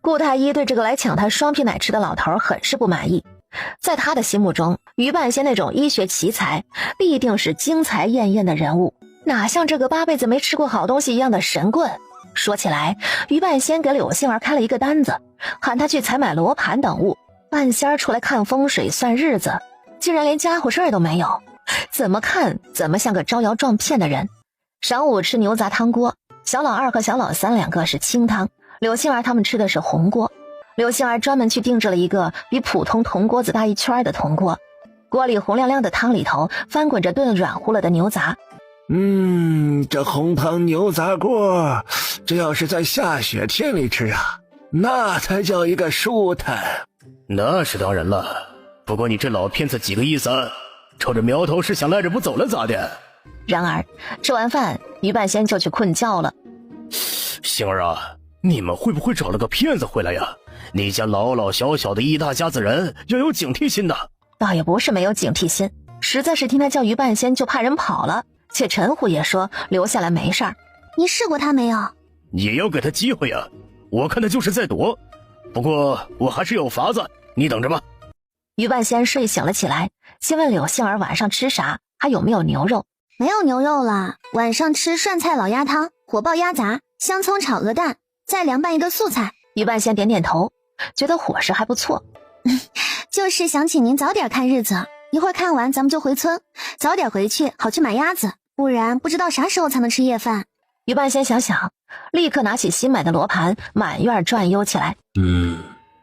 顾太医对这个来抢他双皮奶吃的老头很是不满意。在他的心目中，于半仙那种医学奇才必定是精彩艳艳的人物，哪像这个8辈子没吃过好东西一样的神棍。说起来，于半仙给柳杏儿开了一个单子，喊他去采买罗盘等物，半仙儿出来看风水算日子，竟然连家伙事儿都没有，怎么看怎么像个招摇撞骗的人。晌午吃牛杂汤锅，小老二和小老三两个是清汤，柳杏儿他们吃的是红锅。柳杏儿专门去定制了一个比普通铜锅子大1圈的铜锅，锅里红亮亮的汤里头翻滚着炖软乎了的牛杂。这红汤牛杂锅，这要是在下雪天里吃啊，那才叫一个舒坦。那是当然了，不过你这老骗子几个意思？瞅着苗头是想赖着不走了咋的？然而吃完饭，于半仙就去困觉了。杏儿啊，你们会不会找了个骗子回来呀？你家老老小小的一大家子人要有警惕心的。倒也不是没有警惕心，实在是听他叫于半仙就怕人跑了，且陈虎也说留下来没事儿。你试过他没有？也要给他机会呀，我看他就是在躲。不过我还是有法子，你等着吧。于半仙睡醒了起来，先问柳杏儿晚上吃啥，还有没有牛肉。没有牛肉了，晚上吃涮菜老鸭汤、火爆鸭杂、香葱炒鹅蛋，再凉拌一个素菜。于半仙点点头，觉得伙食还不错。就是想请您早点看日子，一会儿看完咱们就回村，早点回去好去买鸭子，不然不知道啥时候才能吃夜饭。于半仙想想，立刻拿起新买的罗盘满院转悠起来。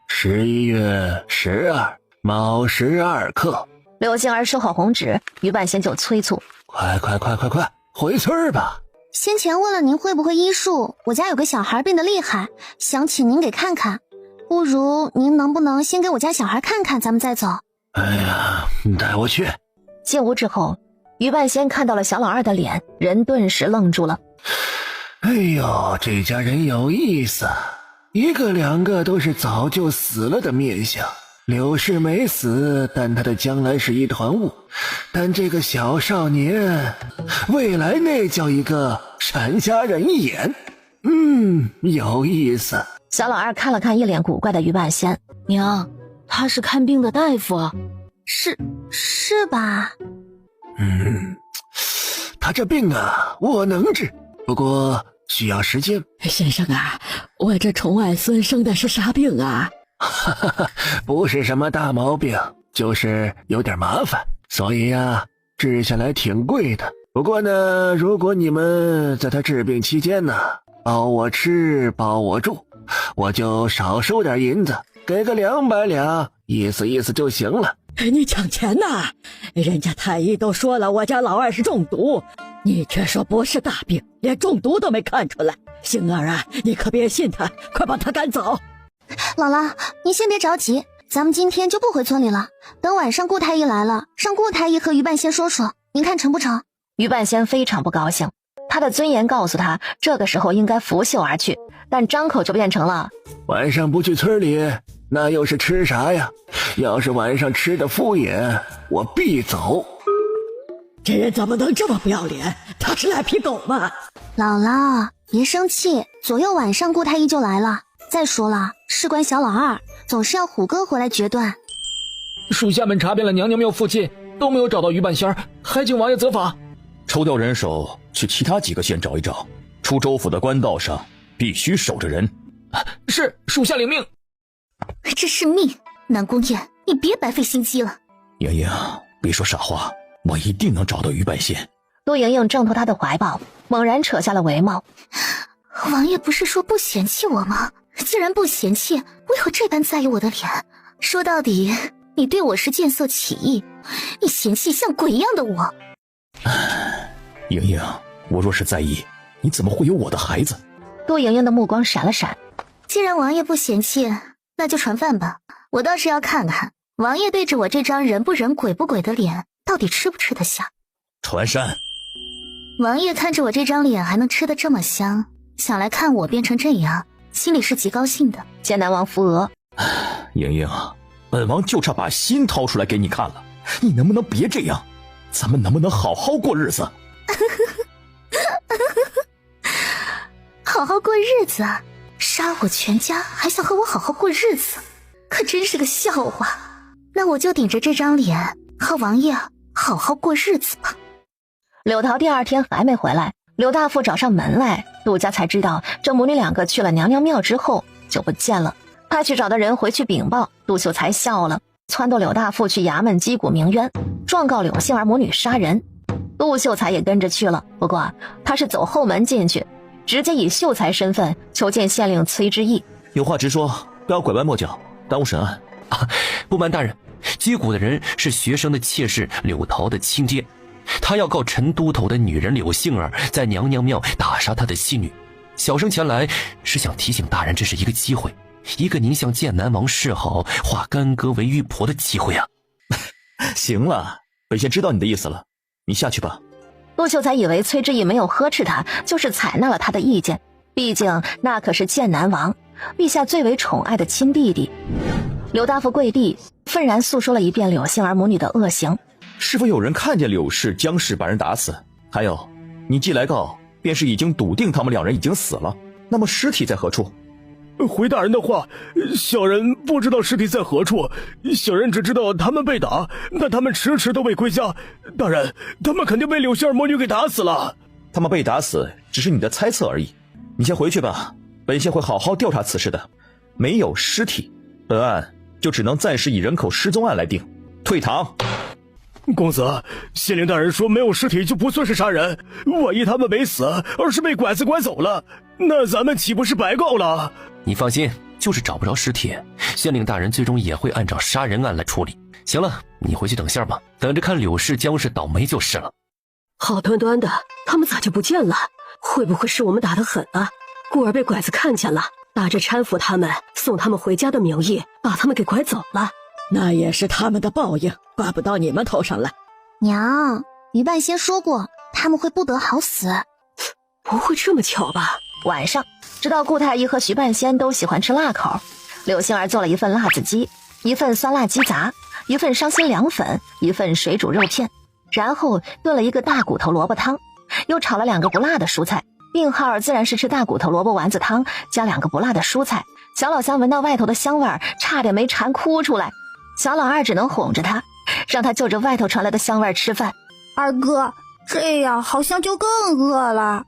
11月12卯时2刻。柳杏儿收好红纸，于半仙就催促：快，回村儿吧。先前问了您会不会医术，我家有个小孩病得厉害，想请您给看看，不如您能不能先给我家小孩看看，咱们再走。哎呀，你带我去。进屋之后，于半仙看到了小老二的脸，人顿时愣住了。哎呦，这家人有意思，一个两个都是早就死了的面相。柳氏没死，但他的将来是一团雾。但这个小少年，未来那叫一个闪瞎人眼。有意思。小老二看了看一脸古怪的于半仙：娘，他是看病的大夫。是吧？他这病啊，我能治，不过需要时间。先生啊，我这宠外孙生的是啥病啊？不是什么大毛病，就是有点麻烦，所以呀，治下来挺贵的。不过呢，如果你们在他治病期间呢，包我吃包我住，我就少收点银子，给个200两，意思意思就行了。你抢钱呐？人家太医都说了，我家老二是中毒，你却说不是大病，连中毒都没看出来。杏儿啊，你可别信他，快把他赶走。姥姥，您先别着急，咱们今天就不回村里了，等晚上顾太医来了，让顾太医和于半仙说说，您看成不成？于半仙非常不高兴，他的尊严告诉他这个时候应该拂袖而去，但张口就变成了晚上不去村里，那又是吃啥呀？要是晚上吃的敷衍，我必走。这人怎么能这么不要脸？他是赖皮狗吗？姥姥别生气，左右晚上顾太医就来了。再说了，事关小老二，总是要虎哥回来决断。属下们查遍了娘娘庙附近，都没有找到于半仙儿，还请王爷责罚。抽调人手去其他几个县找一找，出州府的官道上必须守着人。是，属下领命。这是命，南宫燕，你别白费心机了。莹莹，别说傻话，我一定能找到于半仙。陆莹莹挣脱他的怀抱，猛然扯下了帷帽。王爷不是说不嫌弃我吗？既然不嫌弃，为何这般在意我的脸？说到底，你对我是见色起意，你嫌弃像鬼一样的我。莹莹，我若是在意，你怎么会有我的孩子？陆莹莹的目光闪了闪。既然王爷不嫌弃，那就传饭吧。我倒是要看看，王爷对着我这张人不人鬼不鬼的脸，到底吃不吃得下。传膳。王爷看着我这张脸还能吃得这么香，想来看我变成这样，心里是极高兴的。艰难王扶额。莹莹，本王就差把心掏出来给你看了，你能不能别这样？咱们能不能好好过日子？好好过日子，杀我全家还想和我好好过日子，可真是个笑话。那我就顶着这张脸和王爷好好过日子吧。柳桃第二天还没回来，柳大富找上门来，杜家才知道这母女两个去了娘娘庙之后就不见了。派去找的人回去禀报，杜秀才笑了，撺掇柳大富去衙门击鼓鸣冤，状告柳杏儿母女杀人。杜秀才也跟着去了，不过他是走后门进去，直接以秀才身份求见县令崔之义。有话直说，不要拐弯抹角，耽误审案。不瞒大人，击鼓的人是学生的妾室柳桃的亲爹，他要告陈都头的女人柳杏儿在娘娘庙打杀他的妻女。小生前来是想提醒大人，这是一个机会，一个您向剑南王示好，化干戈为玉帛的机会啊！行了，本仙知道你的意思了，你下去吧。杜秀才以为崔之义没有呵斥他，就是采纳了他的意见，毕竟那可是剑南王陛下最为宠爱的亲弟弟。柳大夫跪地，愤然诉说了一遍柳杏儿母女的恶行。是否有人看见柳氏、江氏把人打死？还有，你既来告，便是已经笃定他们两人已经死了，那么尸体在何处？回大人的话，小人不知道尸体在何处，小人只知道他们被打，但他们迟迟都未归家。大人，他们肯定被柳杏儿母女给打死了。他们被打死只是你的猜测而已，你先回去吧，本县会好好调查此事的。没有尸体，本案就只能暂时以人口失踪案来定，退堂。公子，县令大人说没有尸体就不算是杀人，万一他们没死，而是被拐子拐走了，那咱们岂不是白告了？你放心，就是找不着尸体，县令大人最终也会按照杀人案来处理。行了，你回去等信吧，等着看柳氏、江氏倒霉就是了。好端端的，他们咋就不见了？会不会是我们打得狠啊？故而被拐子看见了，打着搀扶他们、送他们回家的名义，把他们给拐走了。那也是他们的报应，挂不到你们头上来。娘，于半仙说过他们会不得好死。不会这么巧吧？晚上，知道顾太医和徐半仙都喜欢吃辣口，柳杏儿做了一份辣子鸡，一份酸辣鸡杂，一份伤心凉粉，一份水煮肉片，然后炖了一个大骨头萝卜汤，又炒了2个不辣的蔬菜。病号自然是吃大骨头萝卜丸子汤加2个不辣的蔬菜。小老乡闻到外头的香味儿，差点没馋哭出来。小老二只能哄着他，让他就着外头传来的香味吃饭。二哥，这样好像就更饿了。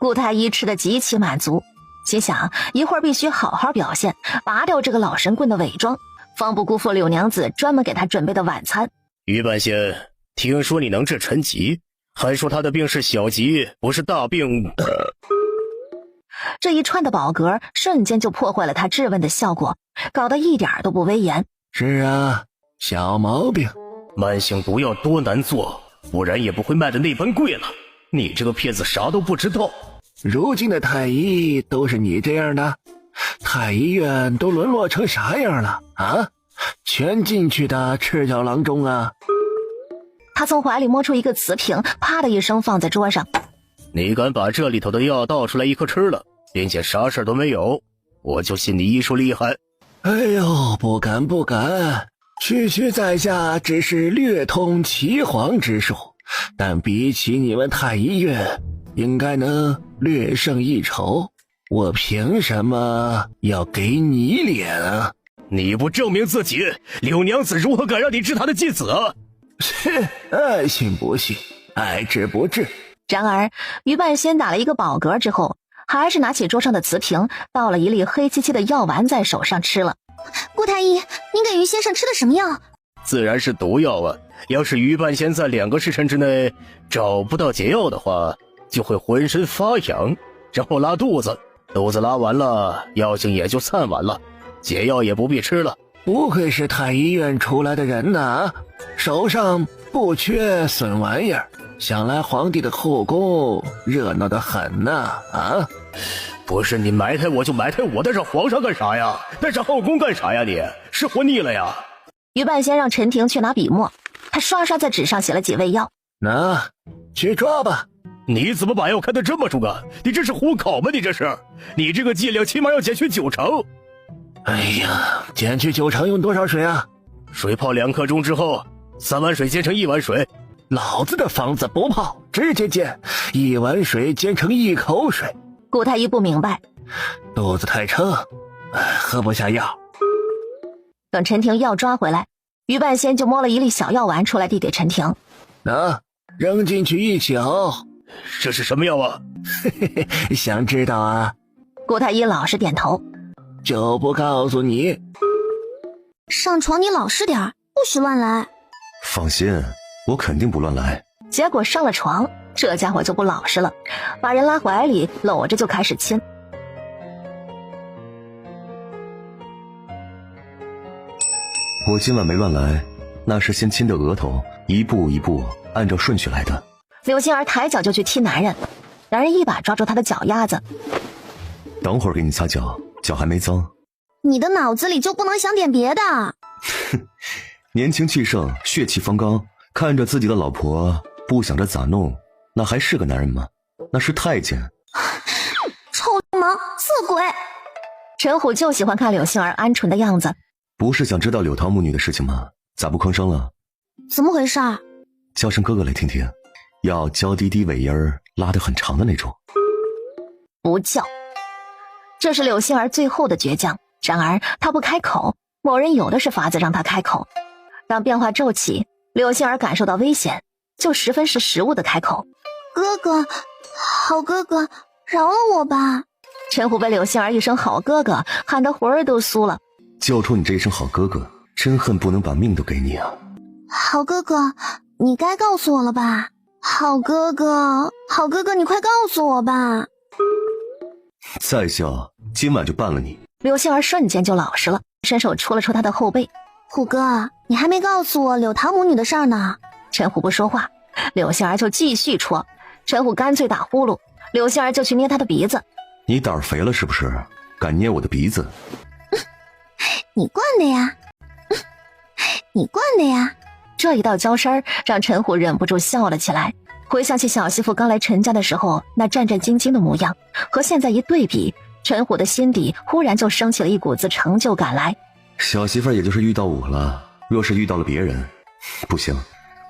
顾太医吃得极其满足，心想一会儿必须好好表现，拔掉这个老神棍的伪装，方不辜负柳娘子专门给他准备的晚餐。于半仙，听说你能治陈疾，还说他的病是小疾，不是大病。这一串的饱嗝瞬间就破坏了他质问的效果，搞得一点都不威严。是啊，小毛病。慢性毒药多难做，不然也不会卖的那般贵了。你这个骗子啥都不知道。如今的太医都是你这样的？太医院都沦落成啥样了啊？全进去的赤脚郎中啊！他从怀里摸出一个瓷瓶，啪的一声放在桌上。你敢把这里头的药倒出来一颗吃了，并且啥事都没有，我就信你医术厉害。哎呦，不敢不敢，区区在下只是略通岐黄之术，但比起你们太医院，应该能略胜一筹。我凭什么要给你脸啊？你不证明自己，柳娘子如何敢让你治她的继子啊？爱信不信，爱治不治。然而于半仙打了一个饱嗝之后，还是拿起桌上的瓷瓶，倒了一粒黑漆漆的药丸在手上吃了。顾太医，您给于先生吃的什么药？自然是毒药啊！要是于半仙在2个时辰之内找不到解药的话，就会浑身发痒，然后拉肚子，肚子拉完了，药性也就散完了，解药也不必吃了。不愧是太医院出来的人呐，手上不缺损玩意儿，想来皇帝的后宫热闹得很呐啊！不是你埋汰我就埋汰我，带上皇上干啥呀？带上后宫干啥呀？你是活腻了呀？于半仙让陈婷去拿笔墨，他刷刷在纸上写了几味药。那去抓吧。你怎么把药看得这么重啊？你这是胡搞吗？你这是，你这个剂量起码要减去9成。哎呀，减去9成用多少水啊？水泡2刻钟之后，3碗水煎成1碗水。老子的方子不泡，直接煎，1碗水煎成1口水。顾太医不明白，肚子太撑，喝不下药。等陈婷药抓回来，于半仙就摸了一粒小药丸出来递给陈婷。扔进去一搅。这是什么药啊？想知道啊？顾太医老实点头。就不告诉你。上床你老实点，不许乱来。放心，我肯定不乱来。结果上了床，这家伙就不老实了，把人拉怀里搂着就开始亲。我今晚没乱来，那是先亲的额头，一步一步按照顺序来的。柳杏儿抬脚就去踢男人，男人一把抓住他的脚丫子。等会儿给你擦脚，脚还没脏。你的脑子里就不能想点别的？年轻气盛，血气方刚，看着自己的老婆不想着咋弄，那还是个男人吗？那是太监。臭流氓，色鬼！陈虎就喜欢看柳杏儿鹌鹑的样子。不是想知道柳桃母女的事情吗？咋不吭声了？怎么回事？叫声哥哥来听听，要娇滴滴尾音儿拉得很长的那种。不叫。这是柳杏儿最后的倔强，然而她不开口，某人有的是法子让她开口。当变化骤起，柳杏儿感受到危险，就十分识时务的开口：哥哥，好哥哥，饶了我吧。陈虎被柳杏儿一声好哥哥喊得魂儿都酥了。叫出你这一声好哥哥，真恨不能把命都给你啊。好哥哥，你该告诉我了吧。好哥哥，好哥哥，你快告诉我吧。再笑，今晚就办了你。柳杏儿瞬间就老实了，伸手戳了戳他的后背。虎哥，你还没告诉我柳桃母女的事儿呢。陈虎不说话，柳杏儿就继续戳。陈虎干脆打呼噜，柳杏儿就去捏他的鼻子。你胆儿肥了是不是？敢捏我的鼻子？你惯的呀，你惯的呀。这一道娇声让陈虎忍不住笑了起来。回想起小媳妇刚来陈家的时候那战战兢兢的模样，和现在一对比，陈虎的心底忽然就升起了一股子成就感来。小媳妇也就是遇到我了，若是遇到了别人，不行，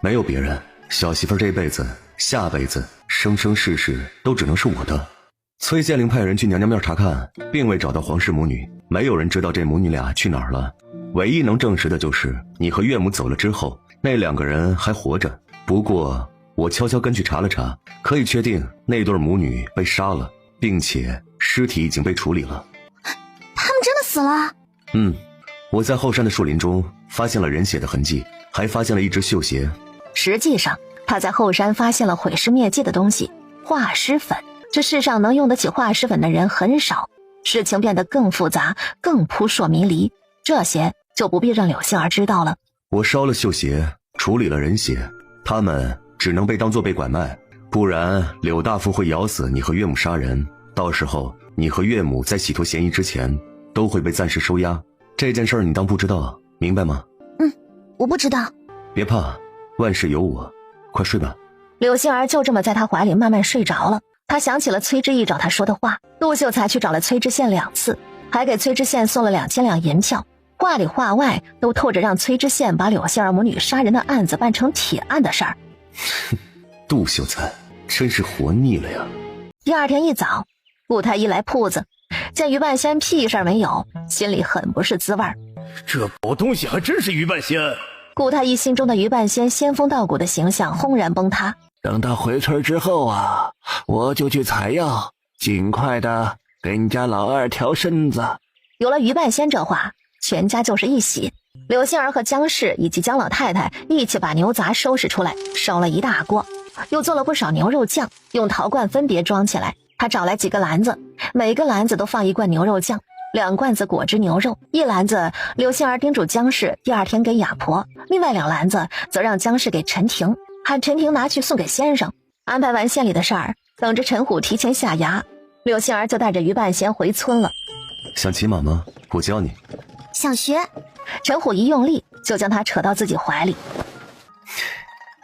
没有别人，小媳妇这辈子下辈子生生世世都只能是我的。崔县令派人去娘娘庙查看，并未找到皇室母女，没有人知道这母女俩去哪儿了。唯一能证实的就是你和岳母走了之后，那两个人还活着。不过我悄悄跟去查了查，可以确定那对母女被杀了，并且尸体已经被处理了。他们真的死了？我在后山的树林中发现了人血的痕迹，还发现了一只绣鞋。实际上他在后山发现了毁尸灭迹的东西，化尸粉。这世上能用得起化尸粉的人很少，事情变得更复杂，更扑朔迷离。这些就不必让柳杏儿知道了。我烧了绣鞋，处理了人血，他们只能被当作被拐卖，不然柳大夫会咬死你和岳母杀人，到时候你和岳母在洗脱嫌疑之前都会被暂时收押。这件事儿你当不知道，明白吗？我不知道。别怕，万事有我，快睡吧。柳杏儿就这么在他怀里慢慢睡着了。他想起了崔之义找他说的话，陆秀才去找了崔知县2次，还给崔知县送了2000两银票，话里话外都透着让崔知县把柳杏儿母女杀人的案子办成铁案的事儿。杜秀才真是活腻了呀。第二天一早，顾太医来铺子，见于半仙屁事儿没有，心里很不是滋味。这狗东西还真是于半仙。顾太医心中的于半仙仙风道骨的形象轰然崩塌。等他回村之后啊，我就去采药，尽快的给你家老二调身子。有了于半仙这话，全家就是一喜。柳杏儿和姜氏以及姜老太太一起把牛杂收拾出来，烧了一大锅，又做了不少牛肉酱，用陶罐分别装起来。他找来几个篮子，每个篮子都放1罐牛肉酱，2罐子果汁牛肉，1篮子柳杏儿叮嘱姜氏第2天给哑婆，另外2篮子则让姜氏给陈婷，喊陈婷拿去送给先生。安排完县里的事儿，等着陈虎提前下衙，柳杏儿就带着于半仙回村了。想骑马吗？我教你。想学。陈虎一用力就将他扯到自己怀里。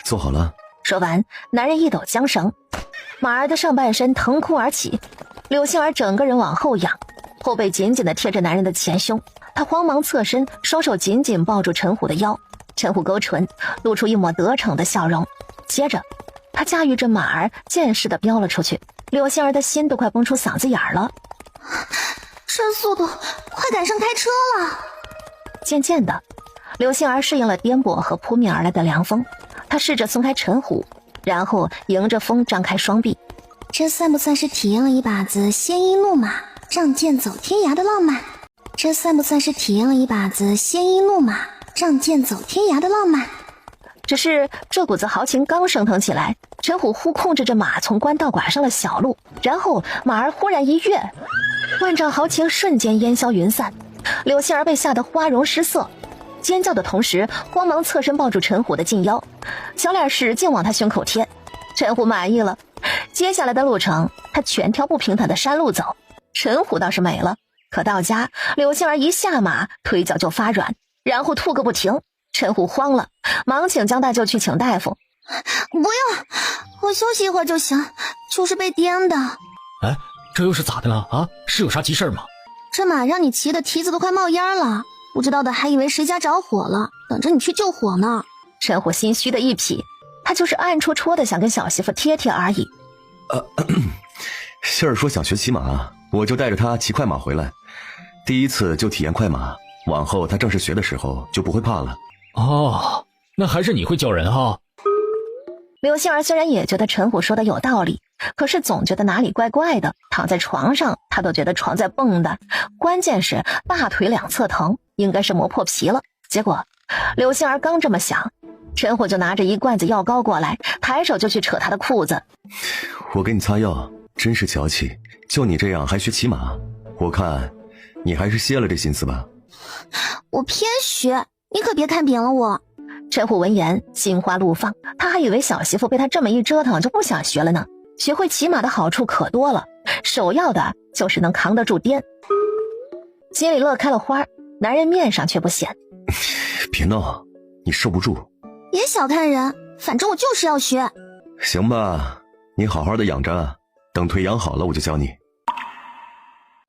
坐好了。说完，男人一抖缰绳，马儿的上半身腾空而起，柳杏儿整个人往后仰，后背紧紧地贴着男人的前胸。他慌忙侧身，双手紧紧抱住陈虎的腰。陈虎勾唇，露出一抹得逞的笑容。接着他驾驭着马儿，剑似的飙了出去。柳杏儿的心都快崩出嗓子眼儿了。这速度快赶上开车了。渐渐的，刘星儿适应了颠簸和扑面而来的凉风，她试着松开陈虎，然后迎着风张开双臂。这算不算是体验了一把子鲜衣怒马，仗剑走天涯的浪漫？这算不算是体验了一把子鲜衣怒马，仗剑走天涯的浪漫？只是这股子豪情刚升腾起来，陈虎忽控制着马从官道拐上了小路，然后马儿忽然一跃，万丈豪情瞬间烟消云散。柳杏儿被吓得花容失色，尖叫的同时慌忙侧身抱住陈虎的近腰，小脸使劲往他胸口贴。陈虎满意了，接下来的路程他全挑不平坦的山路走。陈虎倒是美了，可到家柳杏儿一下马腿脚就发软，然后吐个不停。陈虎慌了，忙请江大舅去请大夫。不用，我休息一会儿就行，就是被颠的。哎，这又是咋的了啊？是有啥急事吗？这马让你骑的蹄子都快冒烟了，不知道的还以为谁家着火了，等着你去救火呢。陈虎心虚的一痞，他就是暗戳戳的想跟小媳妇贴贴而已。杏儿说想学骑马，我就带着她骑快马回来，第一次就体验快马，往后她正式学的时候就不会怕了。哦，那还是你会叫人哈。刘杏儿虽然也觉得陈虎说的有道理，可是总觉得哪里怪怪的，躺在床上她都觉得床在蹦跶，关键是大腿两侧疼，应该是磨破皮了。结果刘杏儿刚这么想，陈虎就拿着一罐子药膏过来，抬手就去扯他的裤子。我给你擦药，真是瞧气，就你这样还学骑马，我看你还是歇了这心思吧。我偏学，你可别看扁了我。陈虎闻言心花怒放，他还以为小媳妇被他这么一折腾就不想学了呢。学会骑马的好处可多了，首要的就是能扛得住颠。心里乐开了花，男人面上却不显。别闹，你受不住。别小看人，反正我就是要学。行吧，你好好的养着，等腿养好了我就教你。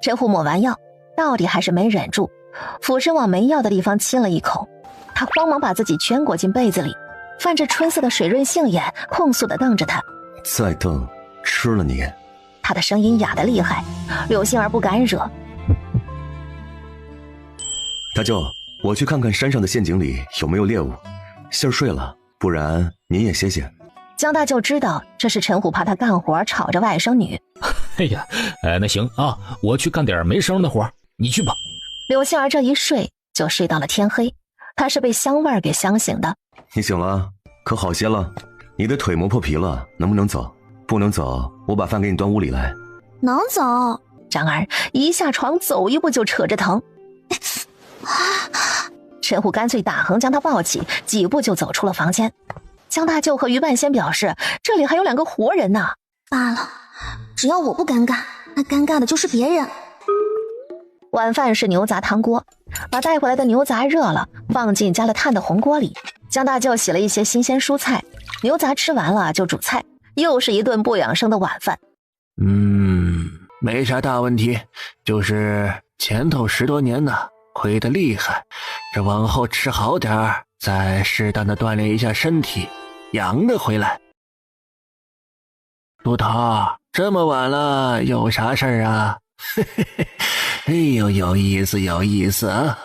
陈虎抹完药，到底还是没忍住，俯身往没药的地方亲了一口。他慌忙把自己全裹进被子里，泛着春色的水润杏眼控诉地瞪着他。再瞪，吃了你。他的声音哑得厉害，柳杏儿不敢惹。大舅，我去看看山上的陷阱里有没有猎物。杏儿睡了，不然您也歇歇。江大舅知道这是陈虎怕他干活吵着外甥女。哎呀，那行啊，我去干点没声的活，你去吧。柳杏儿这一睡就睡到了天黑，她是被香味给香醒的。你醒了，可好些了？你的腿磨破皮了，能不能走？不能走，我把饭给你端屋里来。能走。然而一下床走一步就扯着疼。陈虎干脆打横将他抱起，几步就走出了房间。江大舅和于半仙表示这里还有2个活人呢。罢了，只要我不尴尬，那尴尬的就是别人。晚饭是牛杂汤锅，把带回来的牛杂热了，放进加了炭的红锅里。江大舅洗了一些新鲜蔬菜，牛杂吃完了就煮菜，又是一顿不养生的晚饭。没啥大问题，就是前头10多年呢，亏得厉害，这往后吃好点，再适当的锻炼一下身体，养得回来。陆头，这么晚了，有啥事儿啊？哎呦，有意思有意思啊！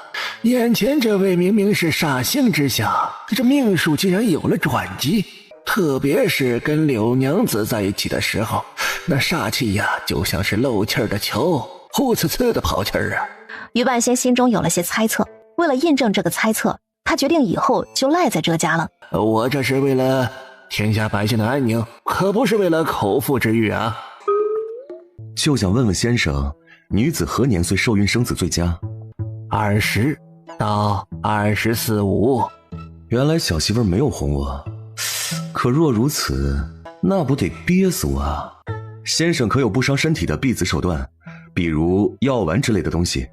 眼前这位明明是煞星之相，这命数竟然有了转机，特别是跟柳娘子在一起的时候，那煞气呀，就像是漏气儿的球，呼呲呲的跑气儿啊！于半仙心中有了些猜测，为了印证这个猜测，他决定以后就赖在这家了。我这是为了天下百姓的安宁，可不是为了口腹之欲啊！就想问问先生，女子何年岁受孕生子最佳？20到24、5。原来小媳妇没有哄我，可若如此，那不得憋死我啊！先生可有不伤身体的避子手段，比如药丸之类的东西？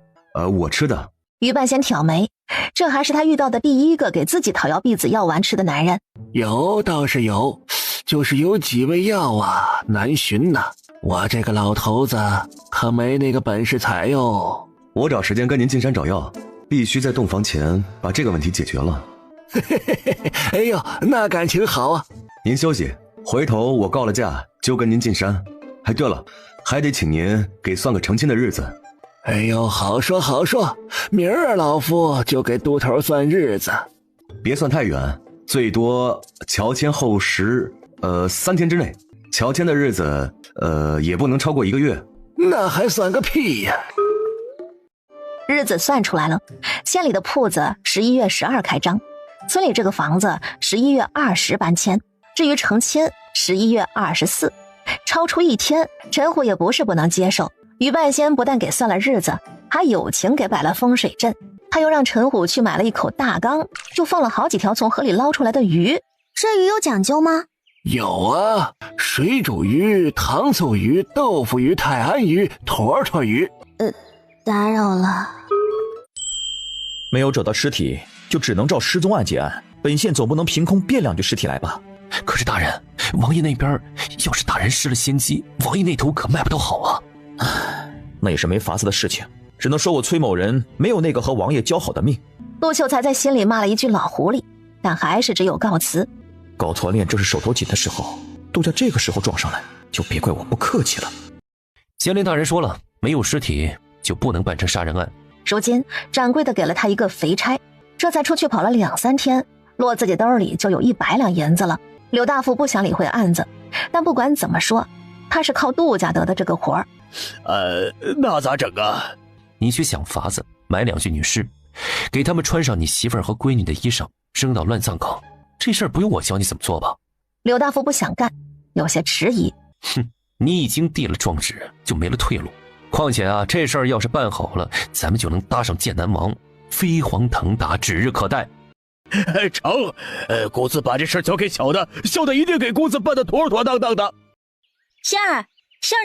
我吃的。于半仙挑眉，这还是他遇到的第一个给自己讨要避子药丸吃的男人。有倒是有，就是有几味药啊难寻呐。我这个老头子可没那个本事采哟。我找时间跟您进山找药，必须在洞房前把这个问题解决了。哎呦，那感情好啊！您休息，回头我告了假就跟您进山。哎，对了，还得请您给算个成亲的日子。哎呦，好说好说，明儿老夫就给都头算日子。别算太远，最多乔迁后3天之内。乔迁的日子，也不能超过1个月。那还算个屁呀！日子算出来了，县里的铺子11月12开张，村里这个房子11月20搬迁，至于成亲11月24，超出1天，陈虎也不是不能接受。于半仙不但给算了日子，还友情给摆了风水阵，他又让陈虎去买了一口大缸，就放了好几条从河里捞出来的鱼。这鱼有讲究吗？有啊，水煮鱼、糖醋鱼、豆腐鱼、泰安鱼、坨坨鱼。打扰了。没有找到尸体，就只能照失踪案结案。本县总不能凭空变2具尸体来吧？可是大人，王爷那边要是大人失了先机，王爷那头可卖不到好啊。那也是没法子的事情，只能说我崔某人没有那个和王爷交好的命。杜秀才在心里骂了一句老狐狸，但还是只有告辞。搞团练正是手头紧的时候，杜家这个时候撞上来，就别怪我不客气了。县令大人说了，没有尸体就不能办成杀人案。如今掌柜的给了他一个肥差，这才出去跑了2、3天，落自己兜里就有100两银子了。柳大富不想理会案子，但不管怎么说，他是靠杜家得的这个活儿。那咋整啊？你去想法子买2具女尸，给他们穿上你媳妇儿和闺女的衣裳，扔到乱葬岗。这事儿不用我教你怎么做吧？柳大富不想干，有些迟疑。哼，你已经递了状纸，就没了退路。况且啊，这事儿要是办好了，咱们就能搭上剑南王，飞黄腾达，指日可待。成，公子把这事交给小的，小的一定给公子办得妥妥当当的。杏儿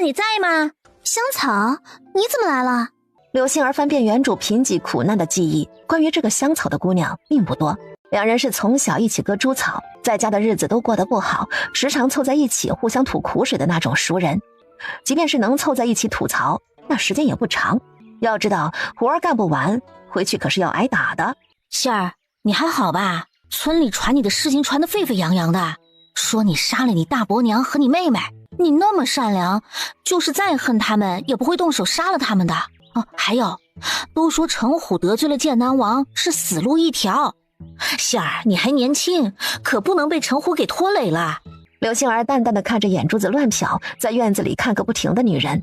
你在吗？香草，你怎么来了？柳杏儿翻遍原主贫瘠苦难的记忆，关于这个香草的姑娘并不多。2人是从小一起割猪草，在家的日子都过得不好，时常凑在一起互相吐苦水的那种熟人。即便是能凑在一起吐槽，那时间也不长。要知道活儿干不完，回去可是要挨打的。杏儿，你还好吧？村里传你的事情传得沸沸扬扬的，说你杀了你大伯娘和你妹妹。你那么善良，就是再恨他们也不会动手杀了他们的。哦，还有，都说陈虎得罪了剑南王是死路一条。杏儿，你还年轻，可不能被陈虎给拖累了。柳杏儿淡淡的看着眼珠子乱瞟，在院子里看个不停的女人。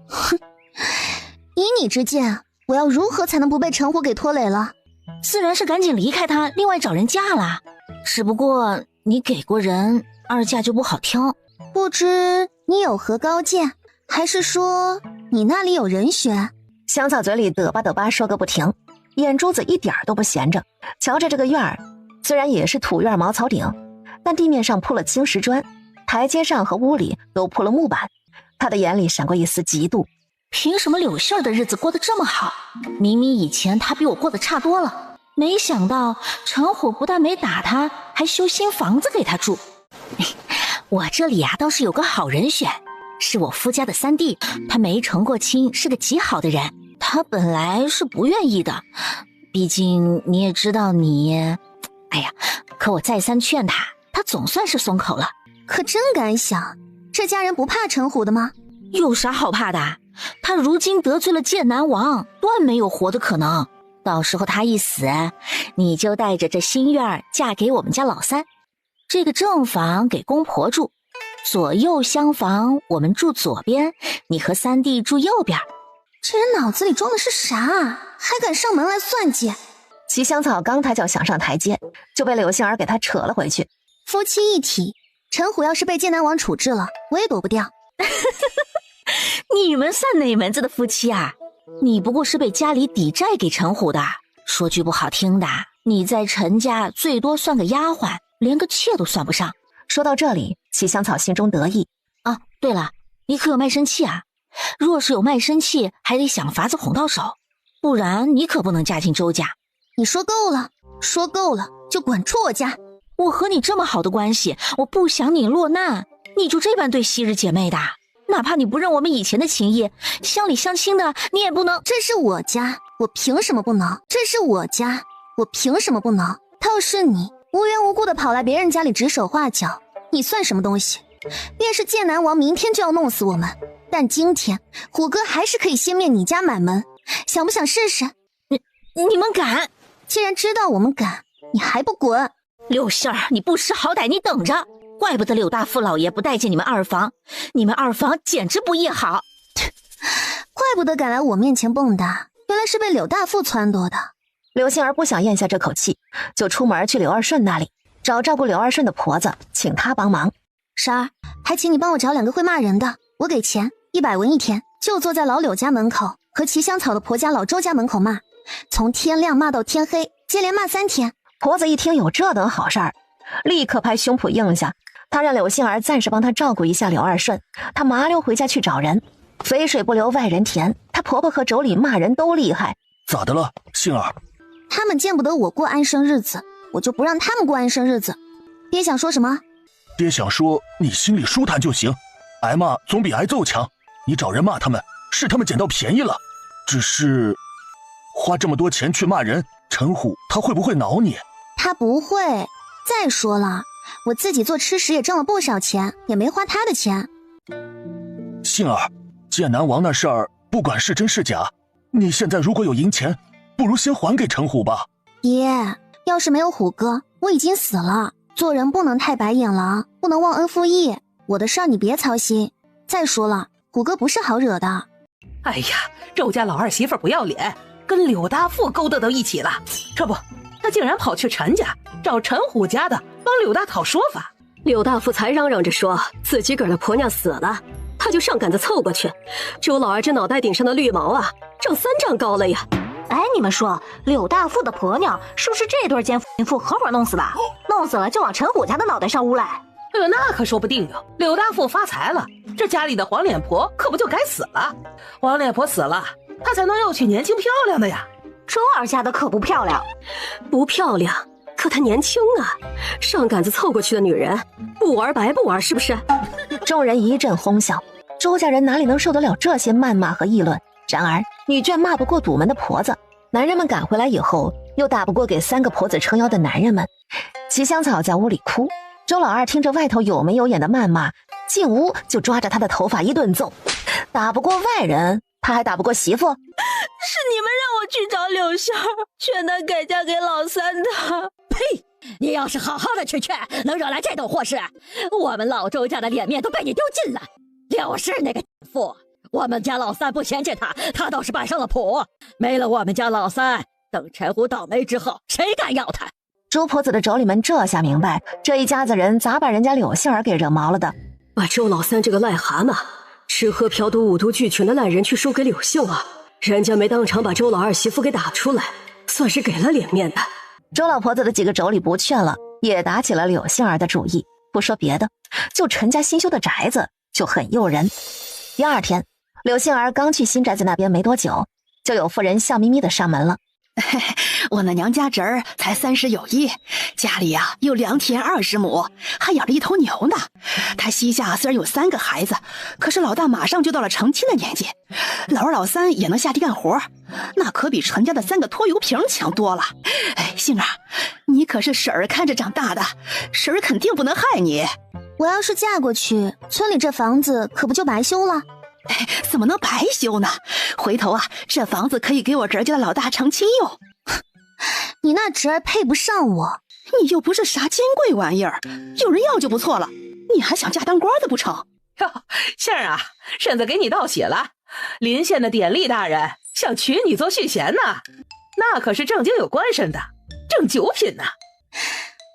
哼，以你之见，我要如何才能不被陈虎给拖累了？自然是赶紧离开他，另外找人嫁了。只不过你给过人，2嫁就不好挑。不知你有何高见，还是说你那里有人选？香草嘴里嘚吧嘚吧说个不停，眼珠子一点都不闲着。瞧着这个院儿，虽然也是土院茅草顶，但地面上铺了青石砖，台阶上和屋里都铺了木板。他的眼里闪过一丝嫉妒。凭什么柳杏儿的日子过得这么好？明明以前他比我过得差多了，没想到陈虎不但没打他，还修新房子给他住。我这里倒是有个好人选，是我夫家的3弟，他没成过亲，是个极好的人。他本来是不愿意的，毕竟你也知道你……可我再三劝他，他总算是松口了。可真敢想，这家人不怕陈虎的吗？有啥好怕的？他如今得罪了剑南王，断没有活的可能。到时候他一死，你就带着这新院嫁给我们家老三，这个正房给公婆住，左右厢房我们住左边，你和3弟住右边。这人脑子里装的是啥啊？还敢上门来算计？齐香草刚抬脚想上台阶，就被柳杏儿给他扯了回去。夫妻一体，陈虎要是被剑南王处置了，我也躲不掉。你们算哪门子的夫妻啊？你不过是被家里抵债给陈虎的，说句不好听的，你在陈家最多算个丫鬟，连个妾都算不上。说到这里，齐香草心中得意。啊，对了，你可有卖身契啊？若是有卖身契，还得想法子哄到手，不然你可不能嫁进周家。你说够了，说够了就滚出我家。我和你这么好的关系，我不想你落难，你就这般对昔日姐妹的？哪怕你不认我们以前的情谊，乡里乡亲的你也不能。这是我家，我凭什么不能？这是我家，我凭什么不能？倒是你无缘无故的跑来别人家里指手画脚，你算什么东西？便是剑南王明天就要弄死我们，但今天虎哥还是可以先灭你家满门，想不想试试？你们敢？既然知道我们敢，你还不滚？柳杏儿，你不识好歹，你等着！怪不得柳大富老爷不待见你们二房，你们二房简直不义好。怪不得敢来我面前蹦跶，原来是被柳大富撺掇的。柳杏儿不想咽下这口气，就出门去柳二顺那里找照顾柳二顺的婆子，请她帮忙。婶儿，还请你帮我找2个会骂人的，我给钱100文1天，就坐在老柳家门口和骑香草的婆家老周家门口骂，从天亮骂到天黑，接连骂3天。婆子一听有这等好事儿，立刻拍胸脯应下，她让柳杏儿暂时帮她照顾一下柳二顺，她麻溜回家去找人。肥水不流外人田，她婆婆和妯娌骂人都厉害。咋的了，杏儿？他们见不得我过安生日子，我就不让他们过安生日子。爹想说什么？爹想说你心里舒坦就行，挨骂总比挨揍强。你找人骂他们，是他们捡到便宜了。只是花这么多钱去骂人，陈虎他会不会恼你？他不会。再说了，我自己做吃食也挣了不少钱，也没花他的钱。杏儿，剑南王那事儿不管是真是假，你现在如果有银钱，不如先还给陈虎吧。爹，要是没有虎哥，我已经死了。做人不能太白眼狼，不能忘恩负义。我的事儿你别操心。再说了，虎哥不是好惹的。哎呀，周家老二媳妇不要脸，跟柳大富勾搭到一起了。这不，他竟然跑去陈家找陈虎家的，帮柳大讨说法。柳大富才嚷嚷着说自己个儿的婆娘死了，他就上杆子凑过去。周老二这脑袋顶上的绿毛啊，长3丈高了呀！哎，你们说柳大富的婆娘是不是这对奸夫合伙弄死的？弄死了就往陈虎家的脑袋上诬赖。那可说不定哟。柳大富发财了，这家里的黄脸婆可不就该死了？黄脸婆死了，他才能要娶年轻漂亮的呀。周二家的可不漂亮。不漂亮，可她年轻啊。上杆子凑过去的女人，不玩白不玩，是不是？众人一阵哄笑，周家人哪里能受得了这些谩骂和议论？然而女眷骂不过堵门的婆子，男人们赶回来以后又打不过给3个婆子撑腰的男人们。齐香草在屋里哭，周老二听着外头有眉有眼的谩骂，进屋就抓着他的头发一顿揍。打不过外人，他还打不过媳妇？是你们让我去找柳杏儿，劝她改嫁给老三的。呸！你要是好好的去劝，能惹来这等祸事？我们老周家的脸面都被你丢尽了。柳氏那个妇，我们家老三不嫌弃他，他倒是摆上了谱。没了我们家老三，等陈虎倒霉之后，谁敢要他？周婆子的妯娌们这下明白，这一家子人咋把人家柳杏儿给惹毛了的。把周老三这个癞蛤蟆，吃喝嫖赌五毒俱全的烂人去输给柳杏儿，人家没当场把周老二媳妇给打出来，算是给了脸面的。周老婆子的几个妯娌不劝了，也打起了柳杏儿的主意。不说别的，就陈家新修的宅子就很诱人。第2天，柳杏儿刚去新宅子那边没多久，就有妇人笑眯眯的上门了。我那娘家侄儿才30有1，家里呀有2田20亩，还养着1头牛呢。他膝下虽然有3个孩子，可是老大马上就到了成亲的年纪，老二老三也能下地干活，那可比陈家的3个拖油瓶强多了。哎，杏儿，你可是婶儿看着长大的，婶儿肯定不能害你。我要是嫁过去，村里这房子可不就白修了？哎，怎么能白修呢？回头啊，这房子可以给我侄儿家的老大成亲用。你那侄儿配不上我，你又不是啥金贵玩意儿，有人要就不错了，你还想嫁当官的不成？哟，杏儿啊，婶子给你道喜了，临县的典吏大人想娶你做续弦呢，那可是正经有官身的，正九品呢。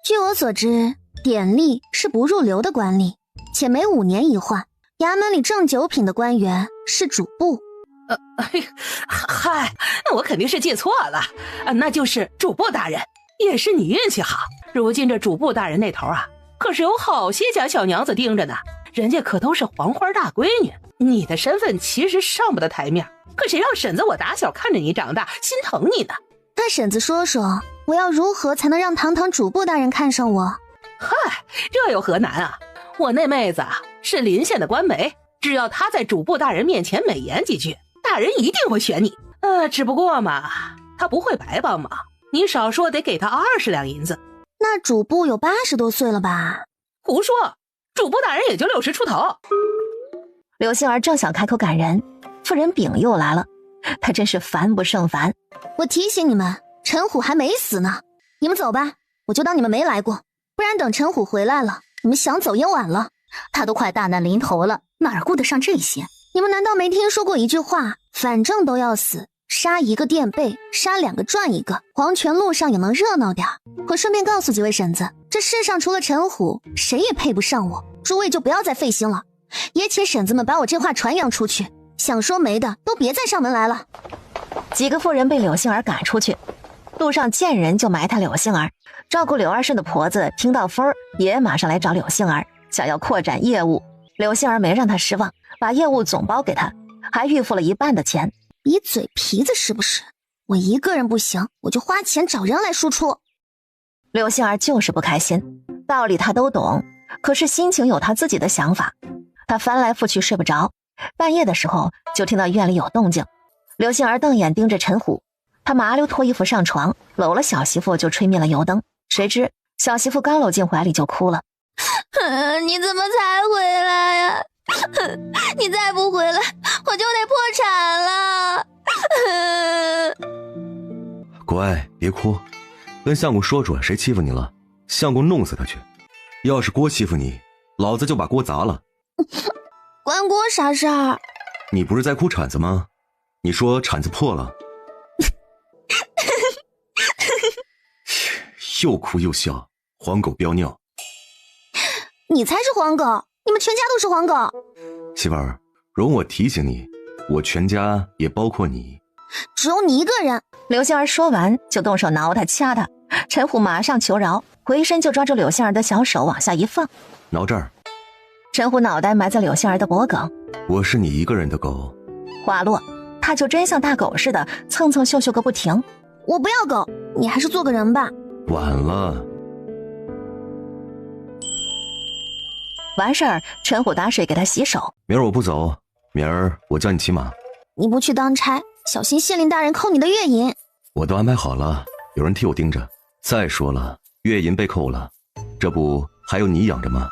据我所知，典吏是不入流的官吏，且每5年一换。衙门里正9品的官员是主簿。嗨，那我肯定是记错了，那就是主簿大人。也是你运气好，如今这主簿大人那头啊，可是有好些家小娘子盯着呢，人家可都是黄花大闺女。你的身份其实上不得台面，可谁让婶子我打小看着你长大，心疼你呢？那婶子说说，我要如何才能让堂堂主簿大人看上我？嗨，这有何难啊？我那妹子是临县的官媒，只要她在主簿大人面前美言几句，大人一定会选你。只不过嘛，她不会白帮忙，你少说得给她20两银子。那主簿有80多岁了吧？胡说，主簿大人也就60出头。柳杏儿正想开口赶人，妇人丙又来了，她真是烦不胜烦。我提醒你们，陈虎还没死呢，你们走吧，我就当你们没来过，不然等陈虎回来了，你们想走也晚了。他都快大难临头了，哪儿顾得上这些？你们难道没听说过一句话，反正都要死，杀一个垫背，杀2个赚1个，黄泉路上也能热闹点。我顺便告诉几位婶子，这世上除了陈虎，谁也配不上我，诸位就不要再费心了，也请婶子们把我这话传扬出去，想说没的都别再上门来了。几个妇人被柳杏儿赶出去，路上见人就埋汰柳杏儿。照顾柳二顺的婆子听到风儿，也马上来找柳杏儿，想要扩展业务。柳杏儿没让他失望，把业务总包给他，还预付了1半的钱。你嘴皮子是不是？我一个人不行，我就花钱找人来输出。柳杏儿就是不开心，道理她都懂，可是心情有她自己的想法。她翻来覆去睡不着，半夜的时候就听到院里有动静。柳杏儿瞪眼盯着陈虎，她麻溜脱衣服上床，搂了小媳妇就吹灭了油灯。谁知小媳妇刚搂进怀里就哭了。你怎么才回来呀？你再不回来，我就得破产了。乖，别哭，跟相公说说谁欺负你了，相公弄死他去。要是郭欺负你，老子就把锅砸了。关郭啥事儿？你不是在哭铲子吗？你说铲子破了。又哭又笑，黄狗飙尿。你才是黄狗，你们全家都是黄狗。媳妇儿，容我提醒你，我全家也包括你。只有你一个人。柳杏儿说完就动手挠他掐他，陈虎马上求饶，回身就抓住柳杏儿的小手往下一放。挠这儿。陈虎脑袋埋在柳杏儿的脖颈。我是你一个人的狗。话落，他就真像大狗似的蹭蹭嗅嗅个不停。我不要狗，你还是做个人吧。晚了。完事儿，陈虎打水给他洗手。明儿我不走，明儿我叫你骑马。你不去当差，小心县令大人扣你的月银。我都安排好了，有人替我盯着。再说了，月银被扣了，这不还有你养着吗？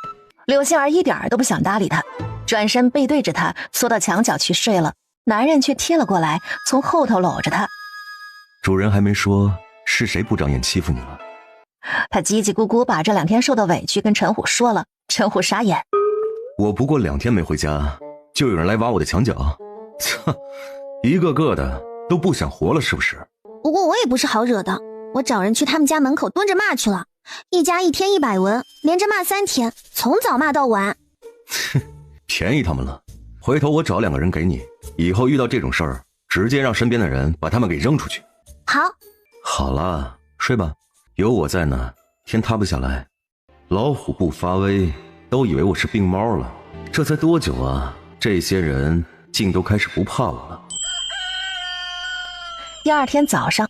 柳杏儿一点都不想搭理他，转身背对着他缩到墙角去睡了。男人却贴了过来，从后头搂着他。主人还没说是谁不长眼欺负你了。他叽叽咕咕把这2天受的委屈跟陈虎说了。陈虎傻眼，我不过2天没回家，就有人来挖我的墙角，操，一个个的都不想活了是不是？不过我也不是好惹的，我找人去他们家门口蹲着骂去了，一家1天100文，连着骂3天，从早骂到晚。哼，便宜他们了，回头我找2个人给你，以后遇到这种事儿，直接让身边的人把他们给扔出去。好。好了，睡吧，有我在呢，天塌不下来。老虎不发威，都以为我是病猫了。这才多久啊？这些人竟都开始不怕我了。第2天早上，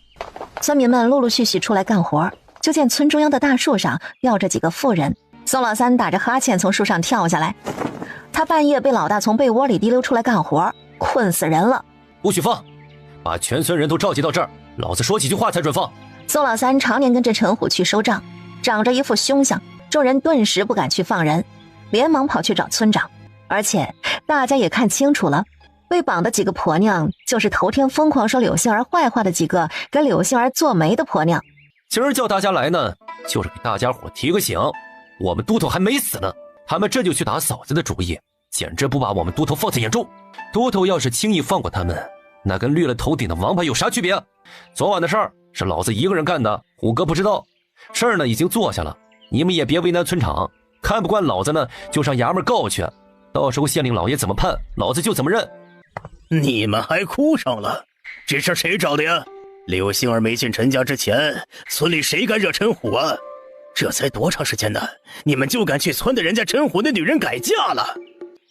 村民们陆陆续续出来干活，就见村中央的大树上吊着几个妇人。宋老三打着哈欠从树上跳下来，他半夜被老大从被窝里提溜出来干活，困死人了。不许放，把全村人都召集到这儿，老子说几句话才准放。宋老三常年跟着陈虎去收账，长着一副凶相，众人顿时不敢去放人，连忙跑去找村长。而且大家也看清楚了，被绑的几个婆娘就是头天疯狂说柳杏儿坏话的几个跟柳杏儿做媒的婆娘。今儿叫大家来呢，就是给大家伙提个醒，我们都头还没死呢，他们这就去打嫂子的主意，简直不把我们都头放在眼中。都头要是轻易放过他们，那跟绿了头顶的王八有啥区别？昨晚的事儿是老子一个人干的，虎哥不知道。事儿呢已经做下了，你们也别为难村长，看不惯老子呢就上衙门告去，到时候县令老爷怎么判，老子就怎么认。你们还哭上了？这事谁找的呀？柳杏儿没进陈家之前，村里谁敢惹陈虎啊？这才多长时间呢，你们就敢去撺掇人家陈虎的女人改嫁了？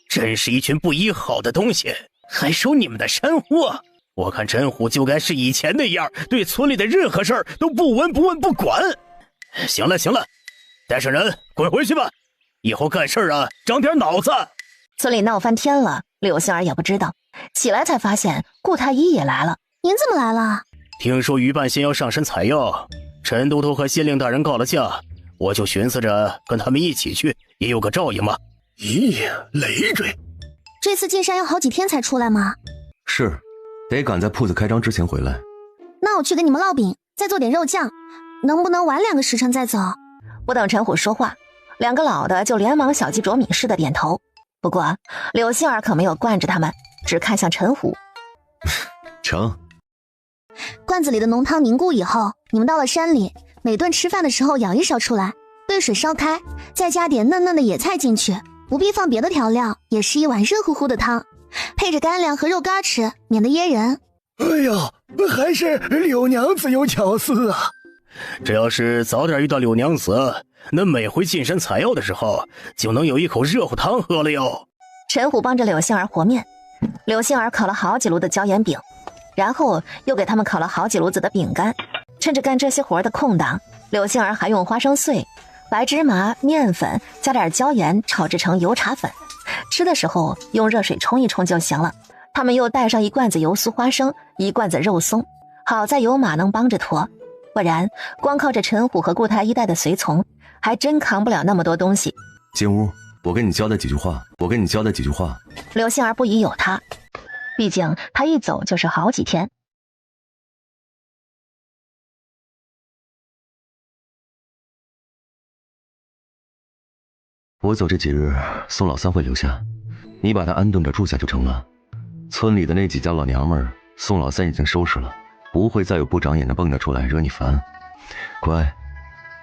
真是一群不依好的东西，还收你们的山货！我看陈虎就该是以前那样，对村里的任何事儿都不闻不问不管。行了行了，带上人滚回去吧，以后干事啊长点脑子。村里闹翻天了，柳杏儿也不知道，起来才发现顾太医也来了。您怎么来了？听说于半仙要上山采药，陈都头和县令大人告了假，我就寻思着跟他们一起去，也有个照应嘛。咦，累赘。这次进山要好几天才出来吗？是，得赶在铺子开张之前回来。那我去给你们烙饼，再做点肉酱，能不能晚2个时辰再走？不等陈虎说话，2个老的就连忙小鸡啄米似的点头。不过柳杏儿可没有惯着他们，只看向陈虎。成。罐子里的浓汤凝固以后，你们到了山里，每顿吃饭的时候舀一勺出来，兑水烧开，再加点嫩嫩的野菜进去，不必放别的调料，也是一碗热乎乎的汤，配着干粮和肉干吃，免得噎人。哎呀，还是柳娘子有巧思啊！这要是早点遇到柳娘子，那每回进山采药的时候，就能有一口热乎汤喝了哟。陈虎帮着柳杏儿和面，柳杏儿烤了好几炉的椒盐饼，然后又给他们烤了好几炉子的饼干。趁着干这些活的空档，柳杏儿还用花生碎、白芝麻、面粉加点椒盐炒制成油茶粉，吃的时候用热水冲一冲就行了。他们又带上1罐子油酥花生，1罐子肉松，好在有马能帮着驮，不然光靠着陈虎和顾太医带的随从，还真扛不了那么多东西。进屋，我跟你交代几句话。柳杏儿不疑有他，毕竟他一走就是好几天。我走这几日，宋老三会留下，你把他安顿着住下就成了。村里的那几家老娘们儿，宋老三已经收拾了，不会再有不长眼的蹦跶出来惹你烦。乖，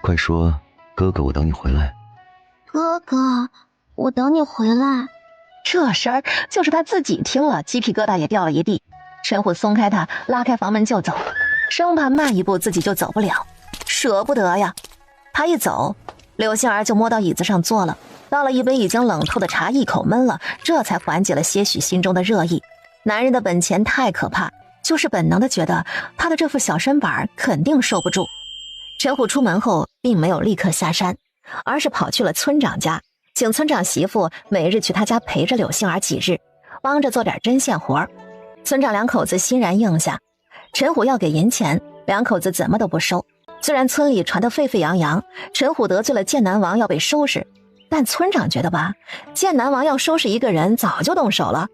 快说，哥哥我等你回来。哥哥，我等你回来。这事儿就是他自己听了，鸡皮疙瘩也掉了一地。陈虎松开他，拉开房门就走，生怕慢一步自己就走不了，舍不得呀。他一走，柳杏儿就摸到椅子上坐了，倒了一杯已经冷透的茶，一口闷了，这才缓解了些许心中的热意。男人的本钱太可怕，就是本能的觉得他的这副小身板肯定受不住。陈虎出门后并没有立刻下山，而是跑去了村长家，请村长媳妇每日去他家陪着柳杏儿几日，帮着做点针线活。村长2口子欣然应下，陈虎要给银钱，2口子怎么都不收。虽然村里传得沸沸扬扬，陈虎得罪了剑南王要被收拾，但村长觉得吧，剑南王要收拾一个人早就动手了，